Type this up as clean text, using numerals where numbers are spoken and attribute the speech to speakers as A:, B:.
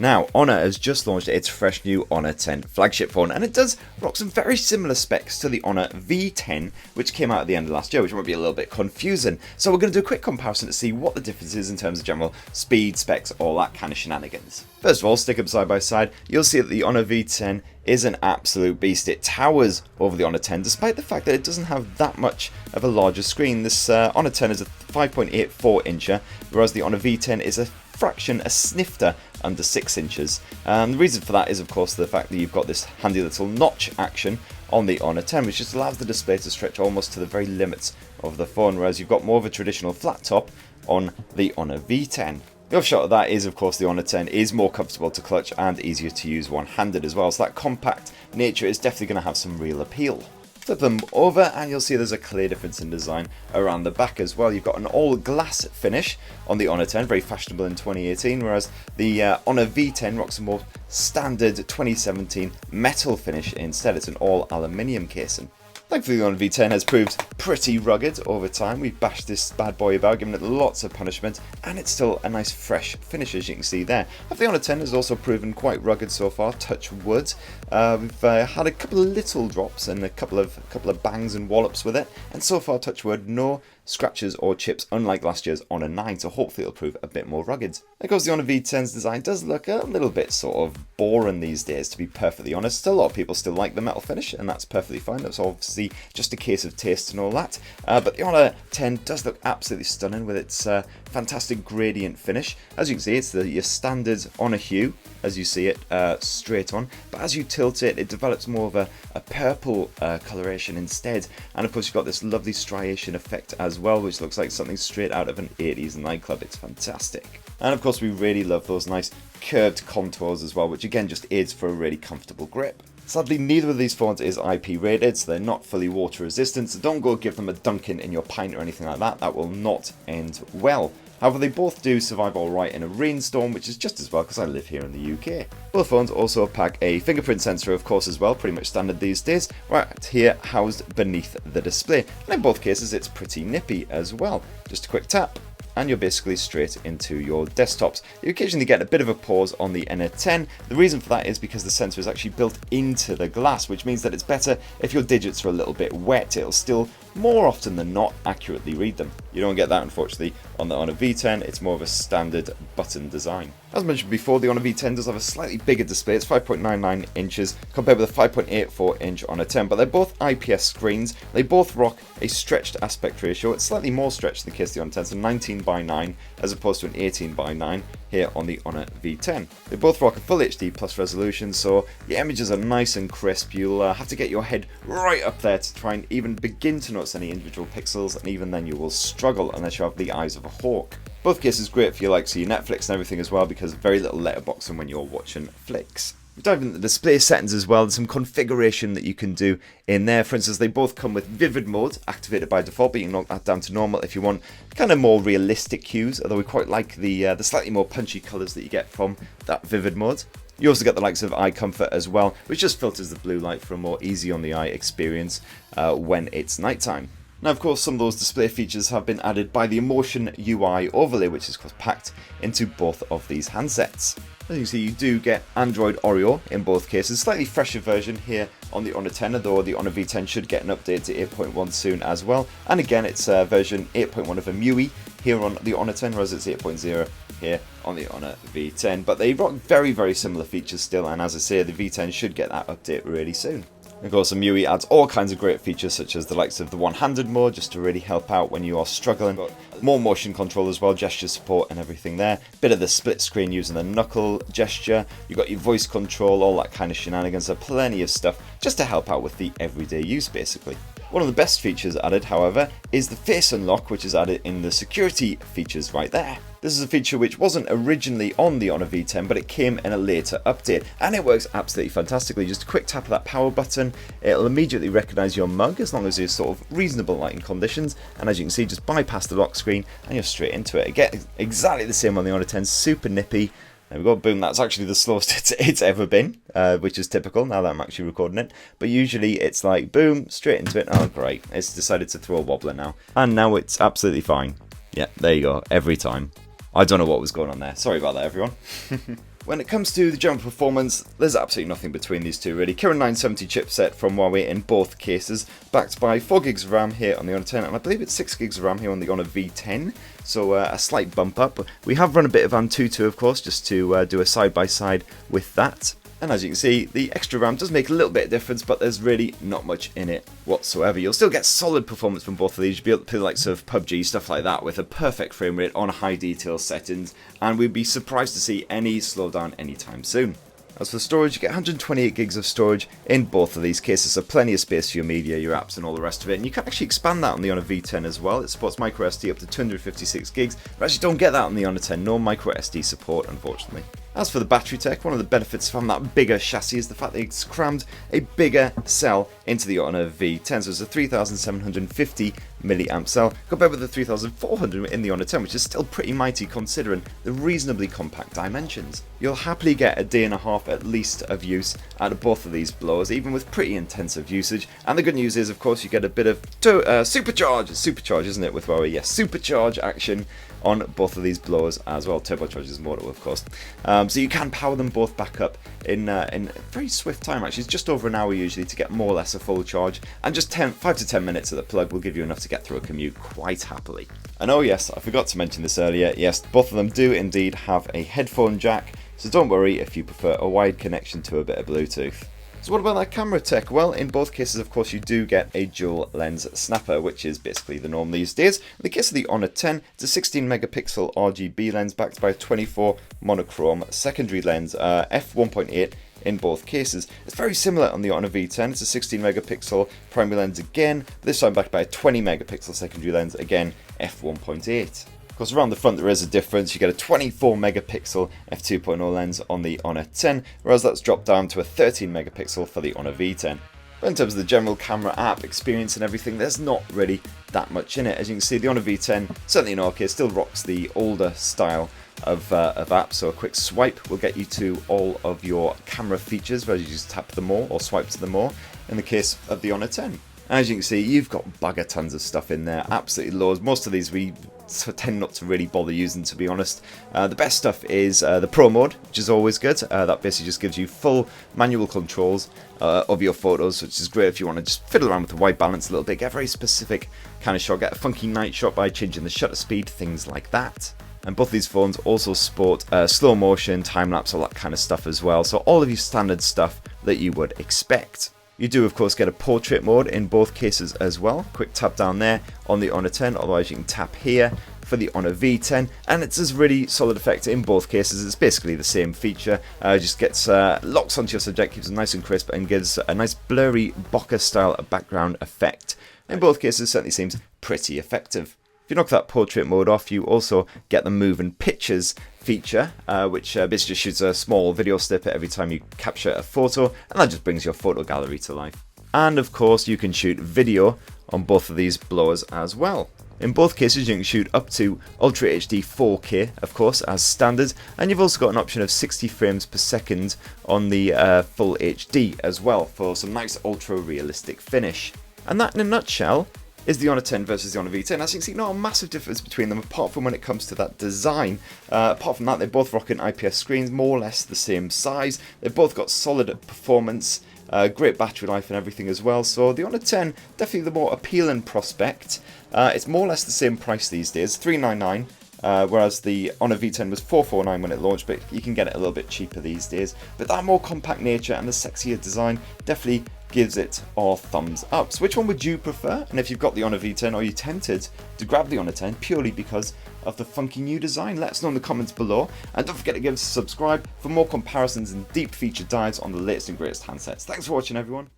A: Now, Honor has just launched its fresh new Honor 10 flagship phone, and it does rock some very similar specs to the Honor V10, which came out at the end of last year, which might be a little bit confusing. So we're going to do a quick comparison to see what the difference is in terms of general speed, specs, all that kind of shenanigans. First of all, stick them side by side, you'll see that the Honor V10 is an absolute beast. It towers over the Honor 10, despite the fact that it doesn't have that much of a larger screen. This Honor 10 is a 5.84 incher, whereas the Honor V10 is a fraction, a snifter under 6 inches. And the reason for that is, of course, the fact that you've got this handy little notch action on the Honor 10, which just allows the display to stretch almost to the very limits of the phone, whereas you've got more of a traditional flat top on the Honor V10. The offshot of that is, of course, the Honor 10 is more comfortable to clutch and easier to use one-handed as well, so that compact nature is definitely going to have some real appeal. Flip them over and you'll see there's a clear difference in design around the back as well. You've got an all glass finish on the Honor 10, very fashionable in 2018, whereas the Honor V10 rocks a more standard 2017 metal finish instead. It's an all aluminium casing. Thankfully, the Honor V10 has proved pretty rugged over time. We've bashed this bad boy about, given it lots of punishment, and it's still a nice fresh finish, as you can see there. The Honor 10 has also proven quite rugged so far, touch wood. We've had a couple of little drops and a couple of bangs and wallops with it, and so far, touch wood, no scratches or chips, unlike last year's Honor 9, so hopefully it'll prove a bit more rugged. Of course, the Honor V10's design does look a little bit sort of boring these days, to be perfectly honest. Still, a lot of people still like the metal finish, and that's perfectly fine. That's obviously just a case of taste and all that. But the Honor 10 does look absolutely stunning with its fantastic gradient finish. As you can see, it's your standard Honor hue, as you see it straight on. But as you tilt it, it develops more of a purple coloration instead. And of course, you've got this lovely striation effect as well, which looks like something straight out of an 80s nightclub. It's fantastic. And of course, we really love those nice curved contours as well, which again just aids for a really comfortable grip. Sadly, neither of these phones is IP rated, so they're not fully water resistant, so don't go give them a dunking in your pint or anything like that. That will not end well. However, they both do survive alright in a rainstorm, which is just as well because I live here in the UK. Both phones also pack a fingerprint sensor, of course, as well, pretty much standard these days, right here housed beneath the display. And in both cases, it's pretty nippy as well. Just a quick tap, and you're basically straight into your desktops. You occasionally get a bit of a pause on the Honor 10. The reason for that is because the sensor is actually built into the glass, which means that it's better if your digits are a little bit wet. It'll still, more often than not, accurately read them. You don't get that, unfortunately, on the Honor V10. It's more of a standard button design. As mentioned before, the Honor V10 does have a slightly bigger display. It's 5.99 inches compared with a 5.84 inch Honor 10, but they're both IPS screens. They both rock a stretched aspect ratio. It's slightly more stretched in the case of the Honor 10, so 19:9 as opposed to an 18:9 here on the Honor V10. They both rock a full HD plus resolution, so your images are nice and crisp. You'll have to get your head right up there to try and even begin to notice any individual pixels, and even then you will struggle unless you have the eyes of a hawk. Both cases great for your likes of your Netflix and everything as well, because very little letterboxing when you're watching flicks. Dive into the display settings as well. There's some configuration that you can do in there. For instance, they both come with vivid mode activated by default, but you can knock that down to normal if you want kind of more realistic hues, although we quite like the slightly more punchy colours that you get from that vivid mode. You also get the likes of eye comfort as well, which just filters the blue light for a more easy on the eye experience when it's nighttime. Now, of course, some of those display features have been added by the Emotion UI overlay, which is of course packed into both of these handsets. As you can see, you do get Android Oreo in both cases. Slightly fresher version here on the Honor 10, although the Honor V10 should get an update to 8.1 soon as well. And again, it's version 8.1 of a MIUI here on the Honor 10, whereas it's 8.0 here on the Honor V10. But they rock very, very similar features still, and as I say, the V10 should get that update really soon. Of course, the MIUI adds all kinds of great features, such as the likes of the one-handed mode, just to really help out when you are struggling. But more motion control as well, gesture support and everything there. Bit of the split screen using the knuckle gesture. You've got your voice control, all that kind of shenanigans. So plenty of stuff just to help out with the everyday use, basically. One of the best features added, however, is the face unlock, which is added in the security features right there. This is a feature which wasn't originally on the Honor V10, but it came in a later update, and it works absolutely fantastically. Just a quick tap of that power button, it'll immediately recognise your mug as long as you're sort of reasonable lighting conditions, and as you can see, just bypass the lock screen and you're straight into it. Again, exactly the same on the Honor 10, super nippy. There we go, boom, that's actually the slowest it's ever been, which is typical now that I'm actually recording it. But usually it's like, boom, straight into it. Oh, great, it's decided to throw a wobbler now. And now it's absolutely fine. Yeah, there you go, every time. I don't know what was going on there. Sorry about that, everyone. When it comes to the general performance, there's absolutely nothing between these two really. Kirin 970 chipset from Huawei in both cases, backed by 4 gigs of RAM here on the Honor 10, and I believe it's 6 gigs of RAM here on the Honor V10, so a slight bump up. We have run a bit of Antutu, of course, just to do a side-by-side with that. And as you can see, the extra RAM does make a little bit of difference, but there's really not much in it whatsoever. You'll still get solid performance from both of these. You'll be able to play the likes of PUBG, stuff like that, with a perfect frame rate on high detail settings, and we'd be surprised to see any slowdown anytime soon. As for storage, you get 128 gigs of storage in both of these cases, so plenty of space for your media, your apps and all the rest of it. And you can actually expand that on the Honor V10 as well. It supports microSD up to 256 gigs. We actually don't get that on the Honor 10, no microSD support unfortunately. As for the battery tech, one of the benefits from that bigger chassis is the fact that it's crammed a bigger cell into the Honor V10. So it's a 3750 milliamp cell compared with the 3400 in the Honor 10, which is still pretty mighty considering the reasonably compact dimensions. You'll happily get a day and a half at least of use out of both of these blowers, even with pretty intensive usage. And the good news is, of course, you get a bit of supercharge, isn't it, with Huawei? Yes, supercharge action on both of these blowers as well. Turbocharge is motor, of course. So you can power them both back up in very swift time. Actually, it's just over an hour usually to get more or less a full charge, and just 5 to 10 minutes at the plug will give you enough to get through a commute quite happily. And oh yes, I forgot to mention this earlier. Yes, both of them do indeed have a headphone jack, so don't worry if you prefer a wide connection to a bit of Bluetooth. So what about that camera tech? Well, in both cases, of course, you do get a dual lens snapper, which is basically the norm these days. In the case of the Honor 10, it's a 16 megapixel RGB lens backed by a 24 monochrome secondary lens, f1.8 in both cases. It's very similar on the Honor V10. It's a 16 megapixel primary lens again, this time backed by a 20 megapixel secondary lens, again f1.8. Of course, around the front there is a difference. You get a 24 megapixel f2.0 lens on the Honor 10, whereas that's dropped down to a 13 megapixel for the Honor V10. But in terms of the general camera app experience and everything, there's not really that much in it. As you can see, the Honor V10, certainly in our case, still rocks the older style of apps, so a quick swipe will get you to all of your camera features, whereas you just tap them more or swipe to them more in the case of the Honor 10. As you can see, you've got bugger tons of stuff in there, absolutely loads. Most of these we tend not to really bother using, to be honest. The best stuff is the Pro mode, which is always good. That basically just gives you full manual controls of your photos, which is great if you want to just fiddle around with the white balance a little bit, get a very specific kind of shot, get a funky night shot by changing the shutter speed, things like that. And both these phones also sport slow motion, time-lapse, all that kind of stuff as well. So all of your standard stuff that you would expect. You do, of course, get a portrait mode in both cases as well. Quick tap down there on the Honor 10, otherwise you can tap here for the Honor V10, and it's a really solid effect in both cases. It's basically the same feature, just gets locks onto your subject, keeps it nice and crisp, and gives a nice blurry bokeh style background effect. In both cases, certainly seems pretty effective. If you knock that portrait mode off, you also get the moving pictures feature, which basically just shoots a small video snippet every time you capture a photo, and that just brings your photo gallery to life. And of course, you can shoot video on both of these blowers as well. In both cases, you can shoot up to Ultra HD 4K, of course, as standard, and you've also got an option of 60 frames per second on the Full HD as well, for some nice ultra realistic finish. And that, in a nutshell, is the Honor 10 versus the Honor V10. As you can see, not a massive difference between them, apart from when it comes to that design. Apart from that, they're both rocking IPS screens, more or less the same size. They've both got solid performance, great battery life and everything as well. So the Honor 10, definitely the more appealing prospect. It's more or less the same price these days, $399. Whereas the Honor V10 was $449 when it launched, but you can get it a little bit cheaper these days. But that more compact nature and the sexier design definitely gives it our thumbs up. So which one would you prefer? And if you've got the Honor V10, are you tempted to grab the Honor 10 purely because of the funky new design? Let us know in the comments below, and don't forget to give us a subscribe for more comparisons and deep feature dives on the latest and greatest handsets. Thanks for watching, everyone.